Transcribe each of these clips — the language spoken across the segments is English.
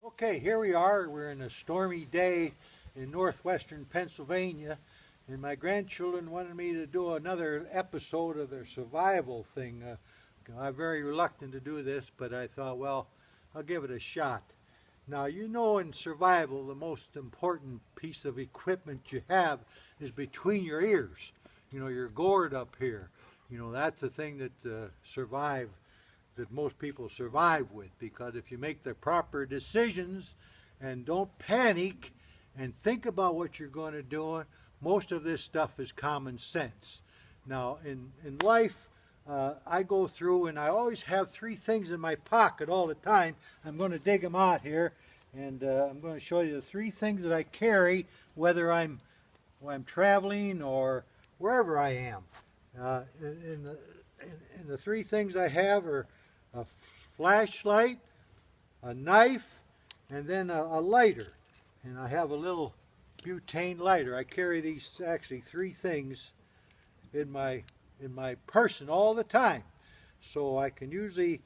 Okay, here we are. We're in a stormy day in northwestern Pennsylvania, and my grandchildren wanted me to do another episode of their survival thing. I'm very reluctant to do this, but I thought, well, I'll give it a shot. Now, you know, in survival, the most important piece of equipment you have is between your ears. You know, your gourd up here. You know, that's the thing that that most people survive with, because if you make the proper decisions and don't panic and think about what you're going to do, most of this stuff is common sense. Now, in life, I go through and I always have three things in my pocket all the time. I'm going to dig them out here, and I'm going to show you the three things that I carry, whether when I'm traveling or wherever I am. And the three things I have are a flashlight, a knife, and then a lighter. And I have a little butane lighter. I carry these actually three things in my person all the time. So I can usually,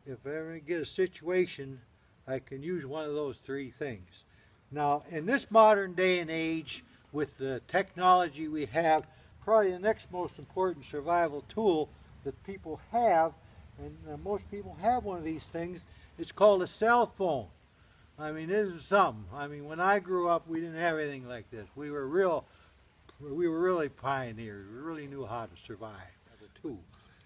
if I ever get a situation, I can use one of those three things. Now, in this modern day and age, with the technology we have, probably the next most important survival tool that people have, and most people have one of these things, it's called a cell phone. I mean, this is something. I mean, when I grew up, we didn't have anything like this. We were really pioneers. We really knew how to survive as a tool.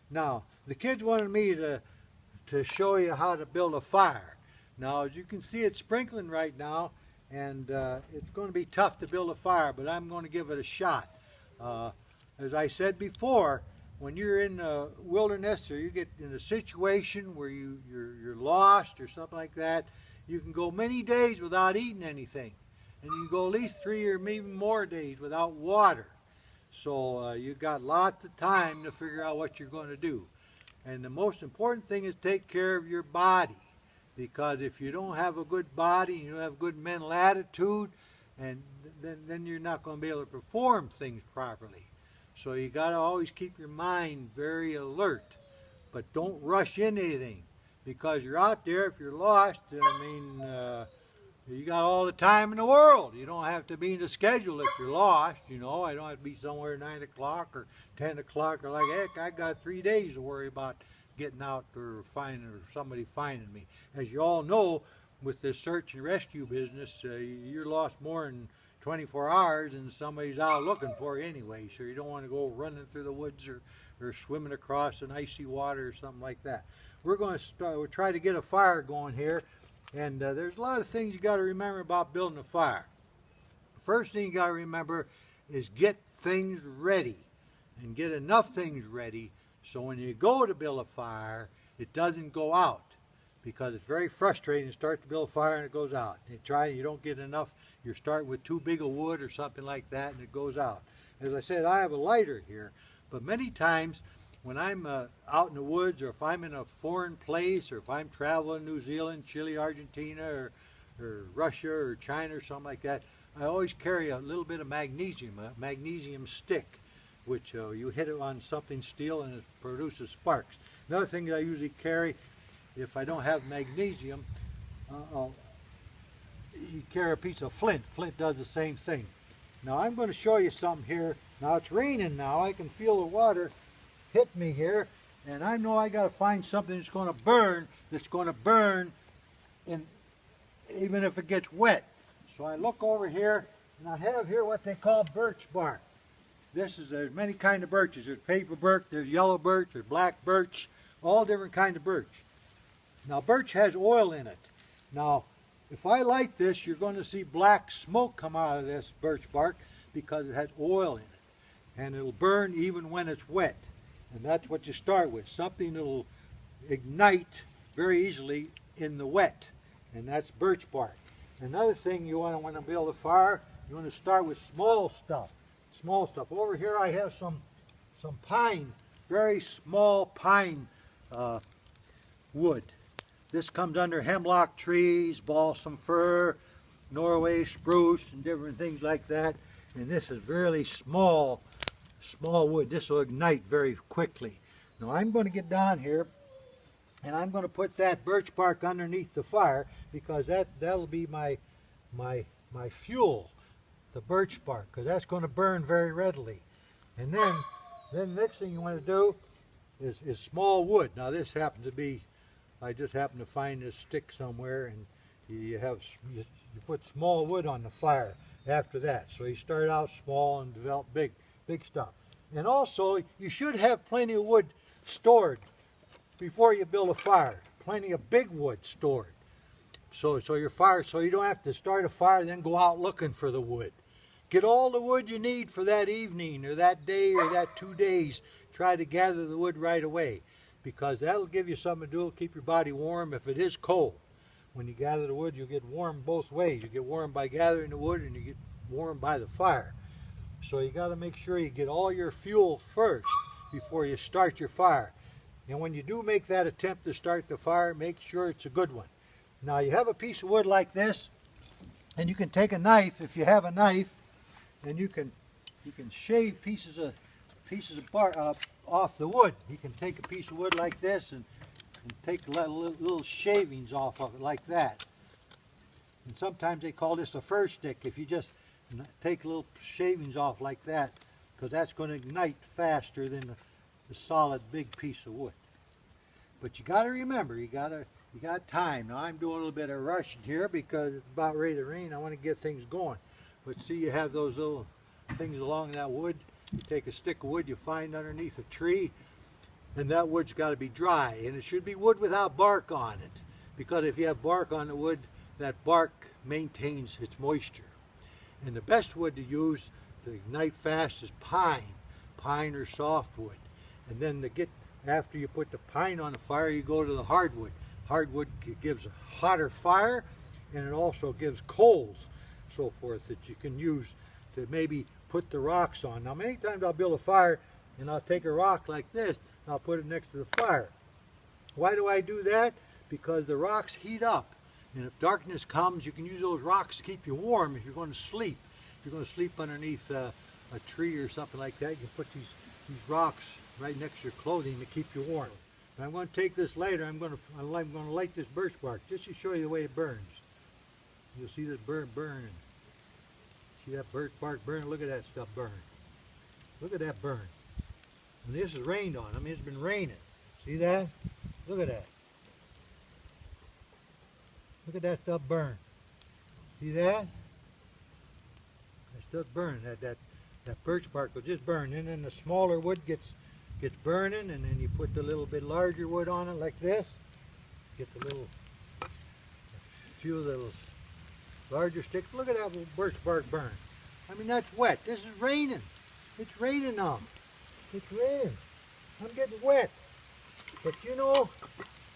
Now, the kids wanted me to show you how to build a fire. Now, as you can see, it's sprinkling right now, and it's going to be tough to build a fire, but I'm going to give it a shot. As I said before, when you're in the wilderness or you get in a situation where you're lost or something like that, you can go many days without eating anything. And you can go at least 3 or maybe more days without water. So you've got lots of time to figure out what you're going to do. And the most important thing is take care of your body. Because if you don't have a good body, you don't have good mental attitude, and then you're not going to be able to perform things properly. So you got to always keep your mind very alert, but don't rush into anything, because you're out there. If you're lost, I mean, you got all the time in the world. You don't have to be in the schedule if you're lost. You know, I don't have to be somewhere at 9 o'clock or 10 o'clock or like heck. I got 3 days to worry about getting out or somebody finding me. As you all know, with this search and rescue business, you're lost more than 24 hours and somebody's out looking for you anyway, so you don't want to go running through the woods or swimming across an icy water or something like that. We're going to we'll try to get a fire going here, and there's a lot of things you got to remember about building a fire. First thing you got to remember is get things ready, and get enough things ready so when you go to build a fire, it doesn't go out, because it's very frustrating to start to build a fire and it goes out. You don't get enough. You're starting with too big a wood or something like that, and it goes out. As I said, I have a lighter here, but many times when I'm out in the woods, or if I'm in a foreign place, or if I'm traveling New Zealand, Chile, Argentina, or Russia, or China, or something like that, I always carry a little bit of magnesium, a magnesium stick, which you hit it on something steel and it produces sparks. Another thing that I usually carry, if I don't have magnesium, you carry a piece of flint. Flint does the same thing. Now I'm going to show you something here. Now it's raining now. I can feel the water hit me here, and I know I got to find something that's going to burn even if it gets wet. So I look over here, and I have here what they call birch bark. There's many kind of birches. There's paper birch, there's yellow birch, there's black birch, all different kind of birch. Now birch has oil in it. Now if I light this, you're going to see black smoke come out of this birch bark because it has oil in it. And it'll burn even when it's wet. And that's what you start with, something that'll ignite very easily in the wet. And that's birch bark. Another thing you want to build a fire, you want to start with small stuff. Small stuff. Over here I have some pine, very small pine wood. This comes under hemlock trees, balsam fir, Norway spruce, and different things like that. And this is really small wood. This will ignite very quickly. Now I'm going to get down here And I'm going to put that birch bark underneath the fire because that'll be my fuel, the birch bark, because that's going to burn very readily. And then the next thing you want to do is small wood. Now this happens to be, I just happened to find this stick somewhere, and you put small wood on the fire after that. So you start out small and develop big stuff. And also you should have plenty of wood stored before you build a fire. Plenty of big wood stored. So you don't have to start a fire then go out looking for the wood. Get all the wood you need for that evening or that day or that 2 days. Try to gather the wood right away, because that'll give you something to do. It'll keep your body warm if it is cold. When you gather the wood, you'll get warm both ways. You get warm by gathering the wood, and you get warm by the fire. So you got to make sure you get all your fuel first before you start your fire. And when you do make that attempt to start the fire, make sure it's a good one. Now you have a piece of wood like this, and you can take a knife, if you have a knife, and you can shave pieces of bark off the wood. You can take a piece of wood like this and take little shavings off of it like that. And sometimes they call this a fir stick. If you just take little shavings off like that, because that's going to ignite faster than the solid big piece of wood. But you got to remember, you got time. Now I'm doing a little bit of rushing here because it's about ready to rain. I want to get things going. But see, you have those little things along that wood. You take a stick of wood you find underneath a tree, and that wood's got to be dry, and it should be wood without bark on it, because if you have bark on the wood, that bark maintains its moisture. And the best wood to use to ignite fast is pine or softwood. And then after you put the pine on the fire, you go to the hardwood. Hardwood gives a hotter fire, and it also gives coals, so forth, that you can use to maybe put the rocks on. Now many times I'll build a fire and I'll take a rock like this and I'll put it next to the fire. Why do I do that? Because the rocks heat up, and if darkness comes, you can use those rocks to keep you warm if you're going to sleep. If you're going to sleep underneath a tree or something like that, you can put these rocks right next to your clothing to keep you warm. And I'm going to take this later, I'm going to light this birch bark just to show you the way it burns. You'll see this burning. See that birch bark burn? Look at that stuff burn. Look at that burn. And this is rained on. I mean, it's been raining. See that? Look at that. Look at that stuff burn. See that? That stuff burning. That birch bark will just burn. And then the smaller wood gets burning, and then you put the little bit larger wood on it like this. Get a few little larger sticks. Look at that little birch bark burn. I mean, that's wet. This is raining. It's raining now. It's raining. I'm getting wet. But you know,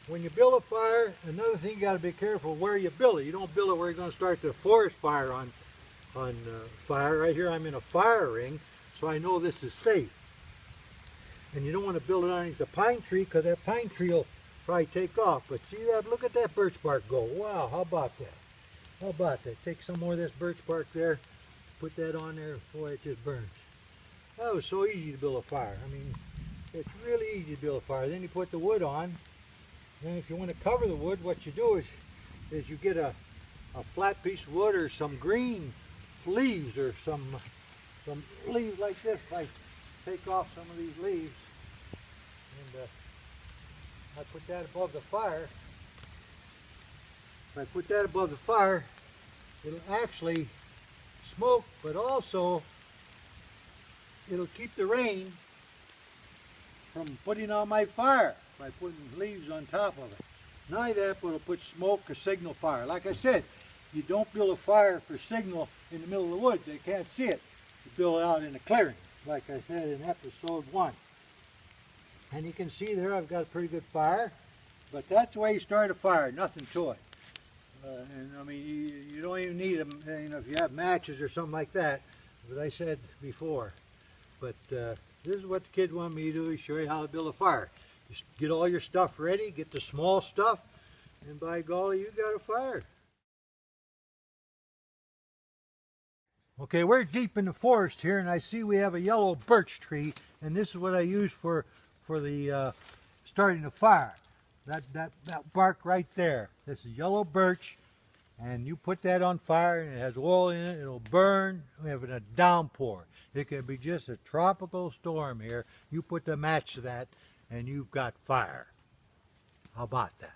when you build a fire, another thing you got to be careful where you build it. You don't build it where you're going to start the forest fire on fire. Right here I'm in a fire ring, so I know this is safe. And you don't want to build it underneath a pine tree, because that pine tree will probably take off. But see that? Look at that birch bark go. Wow, how about that? How about that? Take some more of this birch bark there, put that on there. Boy, it just burns. That was so easy to build a fire. I mean, it's really easy to build a fire. Then you put the wood on. And if you want to cover the wood, what you do is you get a flat piece of wood or some green leaves or some leaves like this. I take off some of these leaves, and I put that above the fire. If I put that above the fire, it'll actually smoke, but also it'll keep the rain from putting on my fire by putting leaves on top of it. Not only that, but it'll put smoke or signal fire. Like I said, you don't build a fire for signal in the middle of the woods. They can't see it. You build it out in a clearing, like I said in episode 1. And you can see there I've got a pretty good fire, but that's the way you start a fire, nothing to it. And I mean, you don't even need them, you know, if you have matches or something like that, as I said before. But this is what the kids want me to do, is show you how to build a fire. Just get all your stuff ready, get the small stuff, and by golly, you got a fire. Okay, we're deep in the forest here, and I see we have a yellow birch tree, and this is what I use for the starting the fire. that bark right there. This is yellow birch, and you put that on fire and it has oil in it, it'll burn. We have a downpour. It can be just a tropical storm here. You put the match to that and you've got fire. How about that?